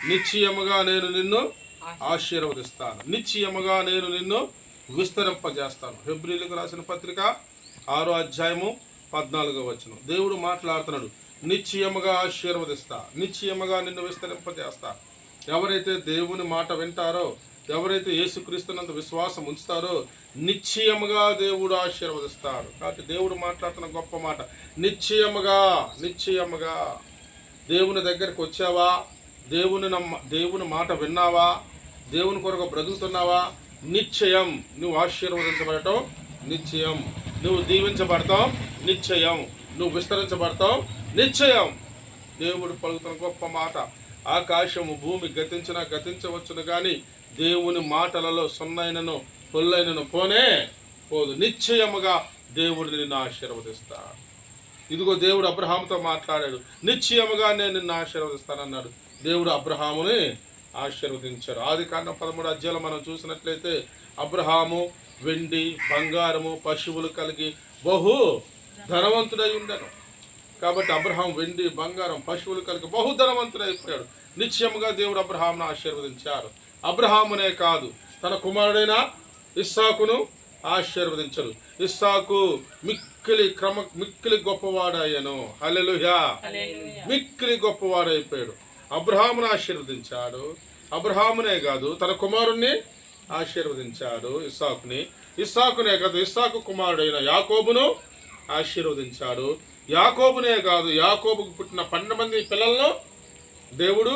నిశ్చయముగా నేను నిన్ను ఆశీర్వదిస్తాను, నిశ్చయముగా నేను నిన్ను విస్తరింపజేస్తాను. హెబ్రీయులకు రాసిన పత్రిక 6వ అధ్యాయము 14వ వచనం. దేవుడు మాట్లాడుతున్నాడు, నిశ్చయముగా ఆశీర్వదిస్తా, నిశ్చయముగా నిన్ను విస్తరింపజేస్తా. ఎవరైతే దేవుని మాట వింటారో, ఎవరైతే యేసుక్రీస్తునందు విశ్వాసం ఉంచుతారో నిశ్చయముగా దేవుడు ఆశీర్వదిస్తాడు. కాబట్టి దేవుడు మాట్లాడుతున్న గొప్ప మాట, నిశ్చయముగా. నిశ్చయముగా దేవుని దగ్గరికి వచ్చావా, దేవుని మాట విన్నావా, దేవుని కొరకు బ్రతుకుతున్నావా, నిశ్చయం నువ్వు ఆశీర్వదించబడటం నిశ్చయం, నువ్వు దీవించబడతావు నిశ్చయం, నువ్వు విస్తరించబడతావు నిశ్చయం. దేవుడు పలుకుతున్న గొప్ప మాట, ఆకాశము భూమి గతించినా గతించవచ్చును కానీ దేవుని మాటలలో సున్నైనను పొల్లైనను పోనే పోదు. నిశ్చయముగా దేవుడు నిన్ను ఆశీర్వదిస్తాడు. ఇదిగో దేవుడు అబ్రహాముతో మాట్లాడాడు, నిశ్చయముగా నేను నిన్ను ఆశీర్వదిస్తానన్నాడు. దేవుడు అబ్రహాముని ఆశీర్వదించారు. ఆదికాండం 13వ అధ్యాయంలో మనం చూసినట్లయితే అబ్రహాము వెండి బంగారము పశువులు కలిగి బహు ధనవంతుడై ఉండను. కాబట్టి అబ్రహాం వెండి బంగారం పశువులు కలిగి బహు ధనవంతుడైపోయాడు. నిశ్చయముగా దేవుడు అబ్రహామును ఆశీర్వదించారు. అబ్రహామునే కాదు, తన కుమారుడైన ఇస్సాకును ఆశీర్వదించరు. ఇస్సాకు మిక్కిలి గొప్పవాడయ్యను. హల్లెలూయా. మిక్కిలి గొప్పవాడైపోయాడు. అబ్రహామును ఆశీర్వదించాడు. అబ్రహామునే కాదు, తన కుమారుణ్ణి ఆశీర్వదించాడు ఇస్సాకుని. ఇస్సాకునే కాదు, ఇస్సాకు కుమారుడైన యాకోబును ఆశీర్వదించాడు. యాకోబునే కాదు, యాకోబుకు పుట్టిన 12 మంది పిల్లలను దేవుడు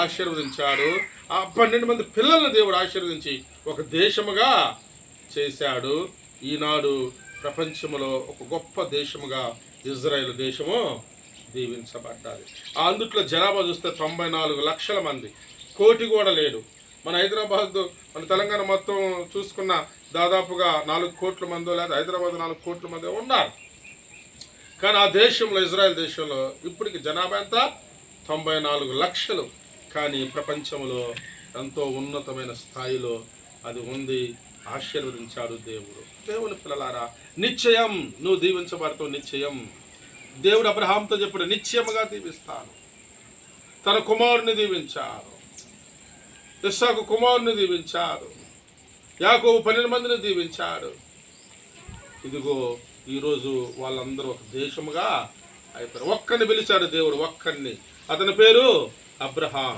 ఆశీర్వదించాడు. ఆ 12 మంది పిల్లలను దేవుడు ఆశీర్వదించి ఒక దేశముగా చేశాడు. ఈనాడు ప్రపంచంలో ఒక గొప్ప దేశముగా ఇజ్రాయెల్ దేశము దీవించబడ్డాలి. అందుట్లో జనాభా చూస్తే 94 లక్షల మంది, కోటి కూడా లేడు. మన హైదరాబాద్, మన తెలంగాణ మొత్తం చూసుకున్న దాదాపుగా 4 కోట్ల మందో లేదా హైదరాబాద్ 4 కోట్ల మంది ఉన్నారు. కానీ ఆ దేశంలో, ఇజ్రాయెల్ దేశంలో ఇప్పటికి జనాభా ఎంత? 94 లక్షలు. కానీ ప్రపంచంలో ఎంతో ఉన్నతమైన స్థాయిలో అది ఉంది. ఆశీర్వదించాడు దేవుడు. దేవుని పిల్లలారా, నిశ్చయం నువ్వు దీవించబడతావు. నిశ్చయం. దేవుడు అబ్రహాంతో చెప్పాడు, నిశ్చయముగా దీవిస్తాను. తన కుమారుని దీవించారు. ఇస్సాకు కుమారుని దీవించారు. యాకోబు 12 మందిని దీవించాడు. ఇదిగో ఈరోజు వాళ్ళందరూ ఒక దేశముగా అయిపోయారు. ఒక్కరిని పిలిచాడు దేవుడు, ఒక్కరిని. అతని పేరు అబ్రహాం.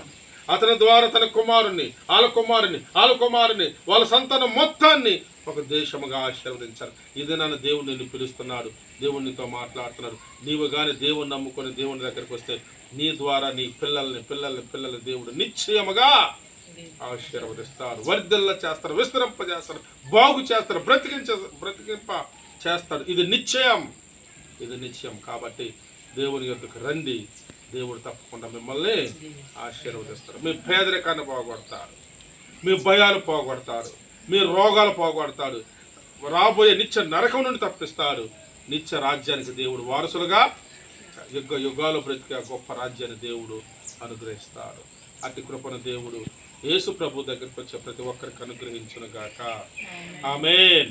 అతని ద్వారా తన కుమారుని, వాళ్ళ కుమారుని, వాళ్ళ సంతానం మొత్తాన్ని ఒక దేశముగా ఆశీర్వదించారు. ఇది నన్ను దేవుడు నిన్ను పిలుస్తున్నాడు. దేవునితో మాట్లాడుతున్నాడు. నీవు కానీ దేవుని నమ్ముకొని దేవుని దగ్గరికి వస్తే నీ ద్వారా నీ పిల్లల్ని దేవుడు నిశ్చయముగా ఆశీర్వదిస్తారు. వర్ధిల్ల చేస్తారు, విస్తరింపజేస్తారు, బాగు చేస్తారు, బ్రతికింప చేస్తాడు. ఇది నిశ్చయం. కాబట్టి దేవుని యొద్దకు రండి. దేవుడు తప్పకుండా మిమ్మల్ని ఆశీర్వదిస్తారు. మీ పేదరికాన్ని పోగొడతారు, మీ భయాలు పోగొడతారు, మీ రోగాలు పోగొడతాడు. రాబోయే నిత్య నరకం నుండి తప్పిస్తాడు. నిత్య రాజ్యానికి దేవుడు వారసులుగా యుగాలు బ్రతికే గొప్ప రాజ్యాన్ని దేవుడు అనుగ్రహిస్తాడు. అట్టి కృపను దేవుడు యేసు ప్రభు దగ్గరికి వచ్చే ప్రతి ఒక్కరికి అనుగ్రహించును గాక. ఆమేన్.